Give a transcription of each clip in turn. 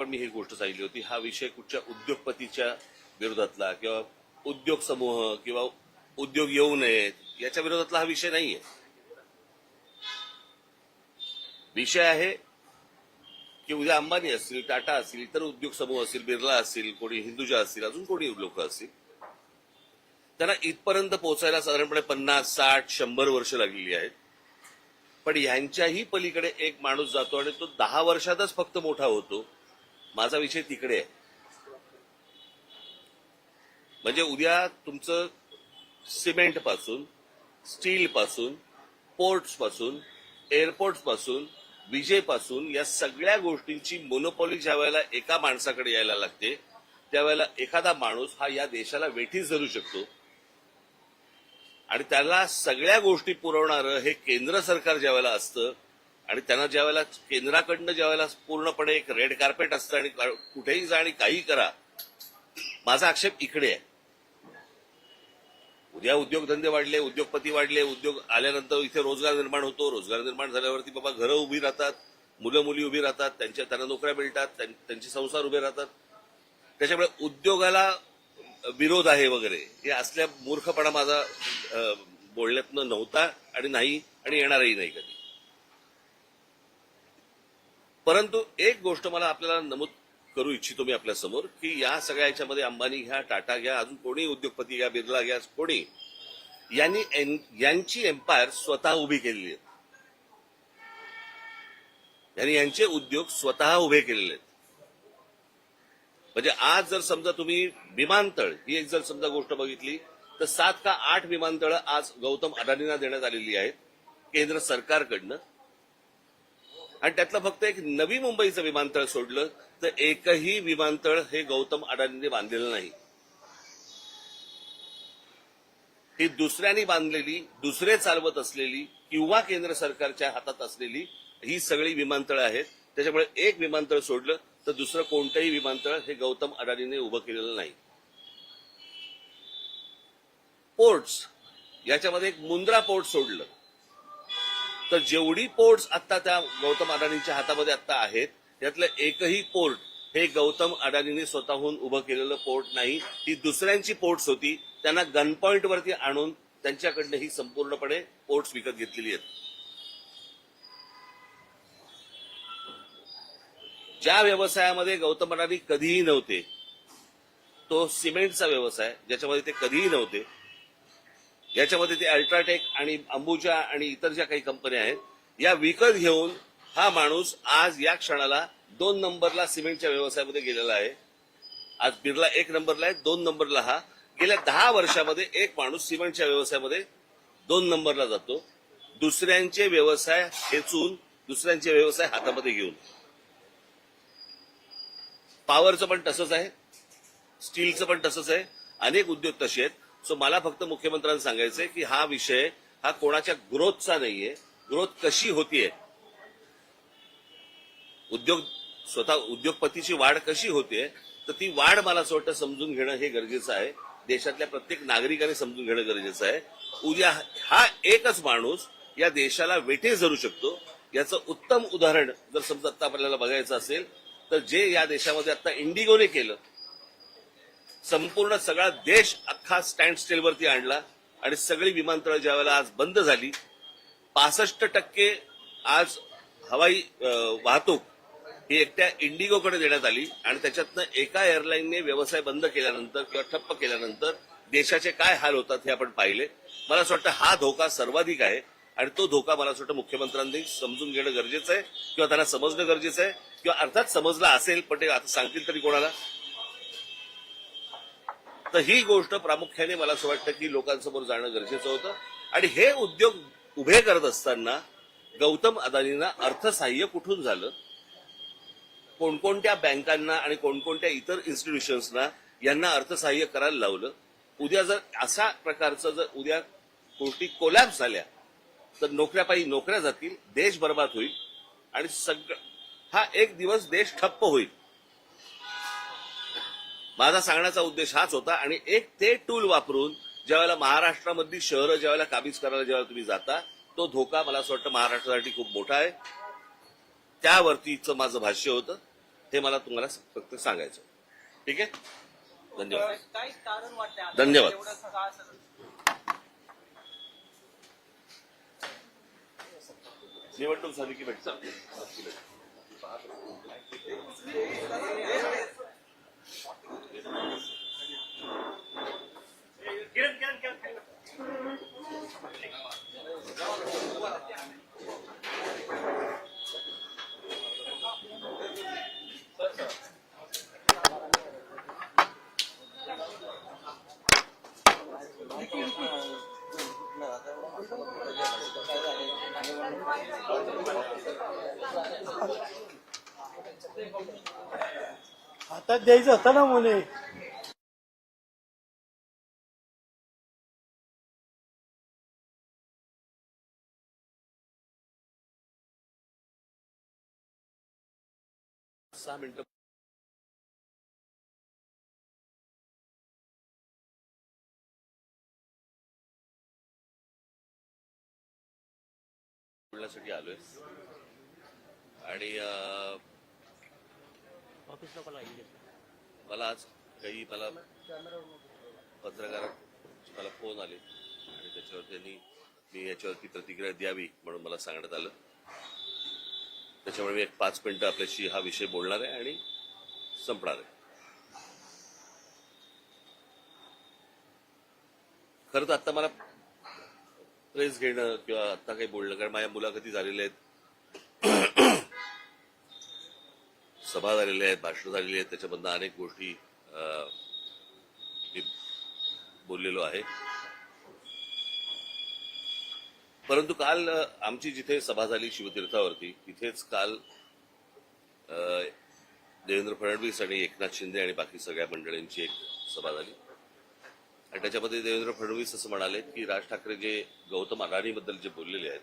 पण मी ही गोष्ट सांगितली होती, हा विषय कुठच्या उद्योगपतीच्या विरोधातला किंवा उद्योग समूह किंवा उद्योग येऊ नयेत याच्या विरोधातला हा विषय नाहीये. विषय आहे की उद्या अंबानी असतील, टाटा असतील, इतर उद्योग समूह असतील, बिर्ला असतील, कोणी हिंदुजा असतील, अजून कोणी लोक असतील, त्यांना इथपर्यंत पोहोचायला साधारणपणे 50, 60, 100 वर्ष लागलेली आहेत. पण यांच्याही पलीकडे एक माणूस जातो आणि तो 10 वर्षातच फक्त मोठा होतो. माझा विषय तिकडे आहे. म्हणजे उद्या तुमचं सिमेंट पासून, स्टील पासून, पोर्ट्स पासून, एअरपोर्ट्स पासून, विजेपासून या सगळ्या गोष्टींची मोनोपॉली ज्या वेळेला एका माणसाकडे यायला लागते त्यावेळेला एखादा माणूस हा या देशाला वेठीस धरू शकतो आणि त्याला सगळ्या गोष्टी पुरवणारं हे केंद्र सरकार ज्या वेळेला असतं आणि त्यांना ज्या वेळेला केंद्राकडनं ज्या वेळेला पूर्णपणे एक रेड कार्पेट असतं आणि कुठेही जा आणि काही करा. माझा आक्षेप इकडे आहे. उद्या उद्योगधंदे वाढले, उद्योगपती वाढले, उद्योग आल्यानंतर इथे रोजगार निर्माण होतो. रोजगार निर्माण झाल्यावरती बाबा घरं उभी राहतात, मुलं मुली उभी राहतात, त्यांना नोकऱ्या मिळतात, त्यांचे संसार उभे राहतात. त्याच्यामुळे उद्योगाला विरोध आहे वगैरे हे असल्या मूर्खपणा माझा बोलण्यातनं नव्हता आणि नाही आणि येणारही नाही कधी. परंतु एक गोष्ट मला आपल्याला नमूद करू इच्छितो मी आपल्या समोर की या सगळ्या याच्यामध्ये अंबानी घ्या, टाटा घ्या, अजून कोणी उद्योगपती घ्या, बिर्ला घ्या, कोणी यांची एम्पायर स्वतः उभी केलेली आहे. यांनी यांचे उद्योग स्वतः उभे केलेले आहेत. म्हणजे आज जर समजा तुम्ही विमानतळ ही एक जर समजा गोष्ट बघितली तर 7 का 8 विमानतळ आज गौतम अडानींना देण्यात आलेली आहेत केंद्र सरकारकडनं. आणि त्यातलं फक्त एक नवी मुंबईचं विमानतळ सोडलं तर एकही विमानतळ हे गौतम अडानींनी बांधलेलं नाही. ही दुसऱ्यांनी बांधलेली, दुसरे चालवत असलेली किंवा केंद्र सरकारच्या हातात असलेली ही सगळी विमानतळं आहेत. त्याच्यामुळे एक विमानतळ सोडलं तर दुसरं कोणतंही विमानतळ हे गौतम अडानीने उभं केलेलं नाही. पोर्ट्स याच्यामध्ये एक मुंद्रा पोर्ट सोडलं तर जेवढी पोर्ट्स आता त्या गौतम अडानींच्या हातामध्ये आता आहेत त्यातलं एकही पोर्ट हे गौतम अडानींनी स्वतःहून उभं केलेलं पोर्ट नाही. ही दुसऱ्यांची पोर्ट्स होती. त्यांना गन पॉइंट वरती आणून त्यांच्याकडनं ही संपूर्णपणे पोर्ट्स विकत घेतलेली आहेत. ज्या व्यवसायामध्ये गौतम अडानी कधीही नव्हते तो सिमेंटचा व्यवसाय, ज्याच्यामध्ये ते कधीही नव्हते, याच्यामध्ये ते अल्ट्राटेक आणि अंबुजा आणि इतर ज्या काही कंपन्या आहेत या विकत घेऊन हा माणूस आज या क्षणाला 2 नंबरला सिमेंटच्या व्यवसायामध्ये गेलेला आहे. आज बिर्ला 1 नंबरला आहे, 2 नंबरला हा. गेल्या 10 वर्षामध्ये एक माणूस सिमेंटच्या व्यवसायामध्ये 2 नंबरला जातो, दुसऱ्यांचे व्यवसाय खेचून, दुसऱ्यांचे व्यवसाय हातामध्ये घेऊन. पॉवरचं पण तसंच आहे, स्टीलचं पण तसंच आहे, अनेक उद्योग तसे आहेत. सो मला फक्त मुख्यमंत्र्यांना सांगायचंय की हा विषय हा कोणाच्या ग्रोथचा नाहीये. ग्रोथ कशी होतीये, स्वतः उद्योगपतीची वाढ कशी होतीये तर ती वाढ मला असं वाटतं समजून घेणं हे गरजेचं आहे. देशातल्या प्रत्येक नागरिकाने समजून घेणं गरजेचं आहे. उद्या हा एकच माणूस या देशाला वेठीस धरू शकतो. याचं उत्तम उदाहरण जर समजा आता आपल्याला बघायचं असेल तर जे या देशामध्ये आता इंडिगोने केलं, संपूर्ण सगळा देश अख्खा स्टँड स्टिलवरती आणला आणि सगळी विमानतळं ज्या वेळेला आज बंद झाली, 65% आज हवाई वाहतूक ही एकट्या इंडिगोकडे देण्यात आली आणि त्याच्यातनं एका एअरलाईनने व्यवसाय बंद केल्यानंतर किंवा ठप्प केल्यानंतर देशाचे काय हाल होतात हे आपण पाहिले. मला असं वाटतं हा धोका सर्वाधिक आहे आणि तो धोका मला असं वाटतं मुख्यमंत्र्यांनी समजून घेणं गरजेचं आहे किंवा त्यांना समजणं गरजेचं आहे किंवा अर्थात समजलं असेल पण ते आता सांगतील तरी कोणाला. तर ही गोष्ट प्रामुख्याने मला असं वाटतं की लोकांसमोर जाणं गरजेचं होतं. आणि हे उद्योग उभे करत असताना गौतम अदानींना अर्थसहाय्य कुठून झालं, कोणकोणत्या बँकांना आणि कोणकोणत्या इतर इन्स्टिट्यूशन्सना यांना अर्थसहाय्य करायला लावलं. उद्या जर अशा प्रकारचं जर उद्या गोष्टी कोलॅप्स झाल्या तर नोकऱ्यापायी नोकऱ्या जातील, देश बर्बाद होईल आणि हा एक दिवस देश ठप्प होईल. माझा सांगण्याचा उद्देश हाच होता. आणि एक ते टूल वापरून ज्यावेळेला महाराष्ट्रामधली शहरं ज्यावेळेला काबीज करायला ज्यावेळेला तुम्ही जाता तो धोका मला असं वाटतं महाराष्ट्रासाठी खूप मोठा आहे. त्यावरतीचं माझं भाष्य होतं. हे मला तुम्हाला फक्त सांगायचं. ठीक आहे, धन्यवाद. काय कारण वाटतंय धन्यवाद. निवडणूक झाली की भेटतात. हातात द्यायचं होतं ना मुले. 6 मिनिटं. बोलण्यासाठी आलोय आणि मला आज काही पत्रकार मला फोन आले आणि त्याच्यावर त्यांनी मी याच्यावरती प्रतिक्रिया द्यावी म्हणून मला सांगण्यात आलं. त्याच्यामुळे मी एक 5 मिनिटं आपल्याशी हा विषय बोलणार आहे आणि संपणार आहे. खरं तर आता मला प्रेस घेणं किंवा आता काही बोलणं, कारण माझ्या मुलाखती झालेल्या आहेत, सभा झालेल्या आहेत, भाषणं झालेली आहेत, त्याच्यामधनं अनेक गोष्टी मी बोललेलो आहे. परंतु काल आमची जिथे सभा झाली शिवतीर्थावरती, तिथेच काल देवेंद्र फडणवीस आणि एकनाथ शिंदे आणि बाकी सगळ्या मंडळींची एक सभा झाली आणि त्याच्यामध्ये देवेंद्र फडणवीस असं म्हणाले की राज ठाकरे जे गौतम अडाणीबद्दल जे बोललेले आहेत,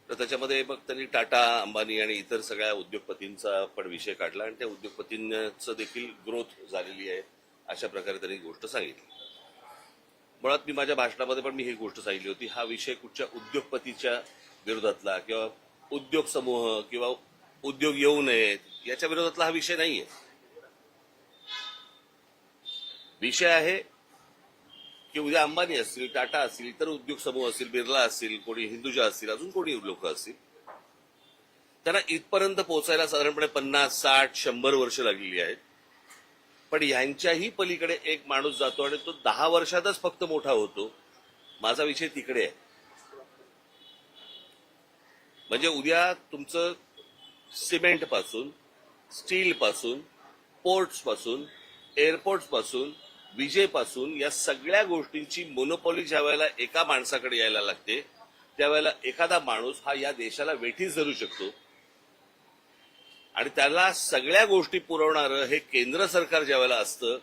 तर त्याच्यामध्ये मग त्यांनी टाटा, अंबानी आणि इतर सगळ्या उद्योगपतींचा पण विषय काढला आणि त्या उद्योगपतींचं देखील ग्रोथ झालेली आहे अशा प्रकारे त्यांनी गोष्ट सांगितली. मुळात मी माझ्या भाषणामध्ये पण मी ही गोष्ट सांगितली होती, हा विषय कुठच्या उद्योगपतीच्या विरोधातला किंवा उद्योग समूह किंवा उद्योग येऊ नयेत याच्या विरोधातला हा विषय नाहीये. विषय आहे की उद्या अंबानी असतील, टाटा असतील, इतर उद्योग समूह असतील, बिर्ला असतील, कोणी हिंदुजा असतील, अजून कोणी लोक असतील, त्यांना इथपर्यंत पोहोचायला साधारणपणे 50, 60, 100 वर्ष लागलेली आहेत. पण यांच्याही पलीकडे एक माणूस जातो आणि तो 10 वर्षातच फक्त मोठा होतो. माझा विषय तिकडे आहे. म्हणजे उद्या तुमचं सिमेंट पासून, स्टील पासून, पोर्ट्स पासून, एअरपोर्ट्स पासून, विजेपासून या सगळ्या गोष्टींची मोनोपॉली ज्या वेळेला एका माणसाकडे यायला लागते, त्यावेळेला एखादा माणूस हा या देशाला वेठीस धरू शकतो आणि त्याला सगळ्या गोष्टी पुरवणारं हे केंद्र सरकार ज्या वेळेला असतं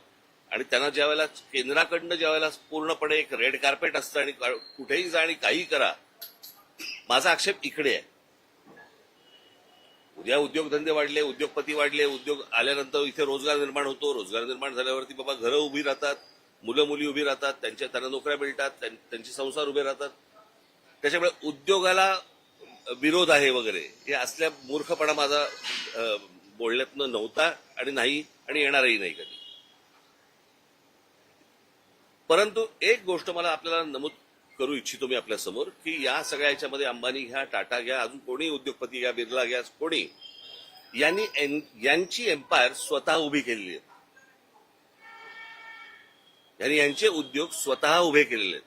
आणि त्यांना ज्या वेळेला केंद्राकडनं ज्या वेळेला पूर्णपणे एक रेड कार्पेट असतं आणि कुठेही जा आणि काही करा. माझा आक्षेप इकडे आहे. उद्या उद्योगधंदे वाढले, उद्योगपती वाढले, उद्योग आल्यानंतर इथे रोजगार निर्माण होतो. रोजगार निर्माण झाल्यावरती बाबा घरं उभी राहतात, मुलं मुली उभी राहतात, त्यांना नोकऱ्या मिळतात, त्यांचे संसार उभे राहतात. त्याच्यामुळे उद्योगाला विरोध आहे वगैरे हे असल्या मूर्खपणा माझा बोलण्यातनं नव्हता आणि नाही आणि येणारही नाही कधी. परंतु एक गोष्ट मला आपल्याला नमूद करू इच्छितो मी आपल्या समोर की या सगळ्या याच्यामध्ये अंबानी घ्या, टाटा घ्या, अजून कोणी उद्योगपती घ्या, बिर्ला घ्या, कोणी यांची एम्पायर स्वतः उभी केलेली आहे. यांनी यांचे उद्योग स्वतः उभे केलेले आहेत.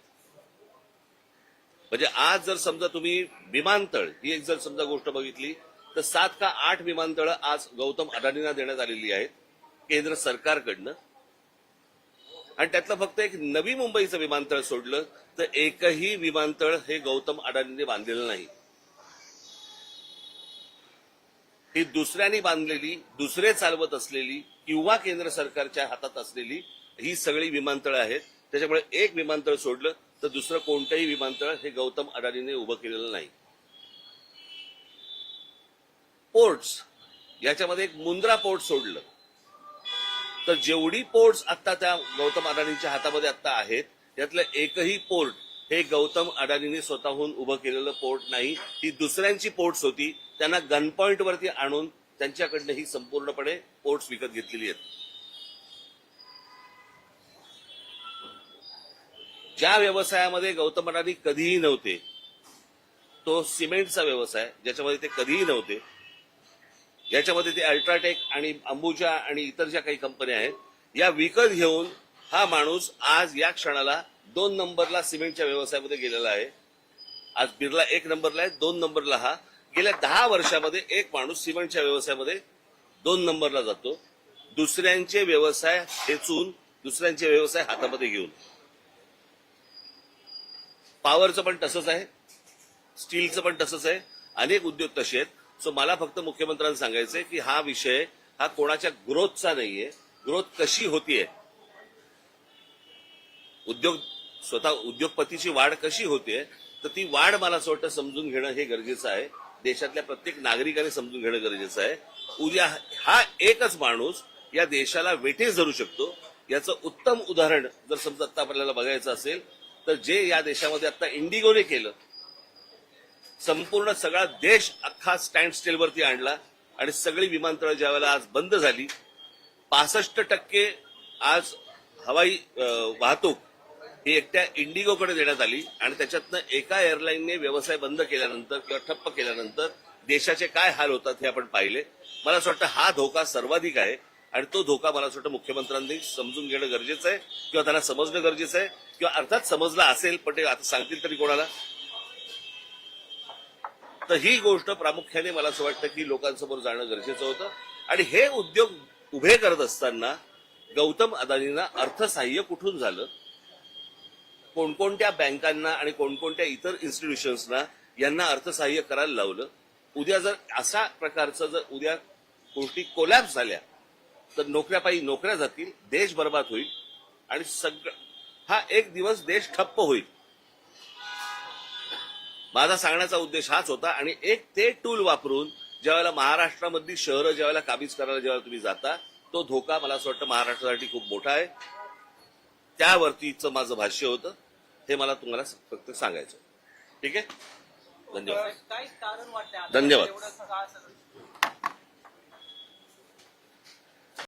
म्हणजे आज जर समजा तुम्ही विमानतळ ही एक जर समजा गोष्ट बघितली तर 7 का 8 विमानतळं आज गौतम अडाणींना देण्यात आलेली आहेत केंद्र सरकारकडनं आणि त्यातलं फक्त एक नवी मुंबईचं विमानतळ सोडलं तर एकही विमानतळ हे गौतम अडाणींनी बांधलेलं नाही. ही दुसऱ्यांनी बांधलेली, दुसरे चालवत असलेली किंवा केंद्र सरकारच्या हातात असलेली ही सगळी विमानतळं आहेत. त्याच्यामुळे एक विमानतळ सोडलं तर दुसरं कोणतंही विमानतळ हे गौतम अडाणीने उभं केलेलं नाही. पोर्ट्स याच्यामध्ये एक मुंद्रा पोर्ट सोडलं तर जेवढी पोर्ट्स आता त्या गौतम अडाणींच्या हातामध्ये आता आहेत त्यातलं एकही पोर्ट हे गौतम अडाणींनी स्वतःहून उभं केलेलं पोर्ट नाही. ही दुसऱ्यांची पोर्ट्स होती. त्यांना गन पॉइंट वरती आणून त्यांच्याकडनं ही संपूर्णपणे पोर्ट्स विकत घेतलेली आहेत. ज्या व्यवसायामध्ये गौतम अडाणी कधीही नव्हते, तो सिमेंटचा व्यवसाय, ज्याच्यामध्ये ते कधीही नव्हते, याच्यामध्ये ते अल्ट्राटेक आणि अंबुजा आणि इतर ज्या काही कंपन्या आहेत, या विकत घेऊन हा माणूस आज या क्षणाला 2 नंबरला सिमेंटच्या व्यवसायामध्ये गेलेला आहे. आज बिर्ला 1 नंबरला आहे, 2 नंबरला हा. गेल्या 10 वर्षामध्ये एक माणूस सिमेंटच्या व्यवसायामध्ये 2 नंबरला जातो, दुसऱ्यांचे व्यवसाय ठेचून, दुसऱ्यांचे व्यवसाय हातामध्ये घेऊन. पॉवरचं पण तसंच आहे, स्टीलचं पण तसंच आहे, अनेक उद्योग तसे आहेत. सो मला फक्त मुख्यमंत्र्यांना सांगायचंय की हा विषय हा कोणाच्या ग्रोथचा नाहीये. ग्रोथ कशी होतीये, उद्योगपतीची वाढ कशी होतीये, तर ती वाढ मला असं वाटतं समजून घेणं हे गरजेचं आहे. देशातल्या प्रत्येक नागरिकाने समजून घेणं गरजेचं आहे. उद्या हा एकच माणूस या देशाला वेठीस धरू शकतो. याचं उत्तम उदाहरण जर समजा आता आपल्याला बघायचं असेल तर जे या देशामध्ये आता इंडिगोने केलं, संपूर्ण सगळा देश अख्खा स्टँड स्टिलवरती आणला आणि सगळी विमानतळं ज्यावेळेला आज बंद झाली, 65% आज हवाई वाहतूक ही एकट्या इंडिगोकडे देण्यात आली. आणि त्याच्यातनं एका एअरलाईनने व्यवसाय बंद केल्यानंतर किंवा ठप्प केल्यानंतर देशाचे काय हाल होतात हे आपण पाहिले. मला असं वाटतं हा धोका सर्वाधिक आहे आणि तो धोका मला असं वाटतं मुख्यमंत्र्यांनी समजून घेणं गरजेचं आहे किंवा त्यांना समजणं गरजेचं आहे, किंवा अर्थात समजलं असेल पण ते आता सांगतील तरी कोणाला. तर ही गोष्ट प्रामुख्याने मला असं वाटतं की लोकांसमोर जाणं गरजेचं होतं. आणि हे उद्योग उभे करत असताना गौतम अदानींना अर्थसहाय्य कुठून झालं, कोणकोणत्या बँकांना आणि कोणकोणत्या इतर इन्स्टिट्यूशन्सना यांना अर्थसहाय्य करायला लावलं. उद्या जर अशा प्रकारचं जर उद्या गोष्टी कोलॅप्स झाल्या तर नोकऱ्या जातील, देश बर्बाद होईल आणि हा एक दिवस देश ठप्प होईल. माझा सांगण्याचा उद्देश हाच होता. आणि एक ते टूल वापरून ज्यावेळेला महाराष्ट्रामधली शहरं ज्यावेळेला काबीज करायला ज्यावेळेला तुम्ही जाता, तो धोका मला असं वाटतं महाराष्ट्रासाठी खूप मोठा आहे. त्यावरतीचं माझं भाष्य होतं, हे मला तुम्हाला फक्त सांगायचं. ठीक आहे, धन्यवाद. काही कारण वाटतं धन्यवाद. एवढं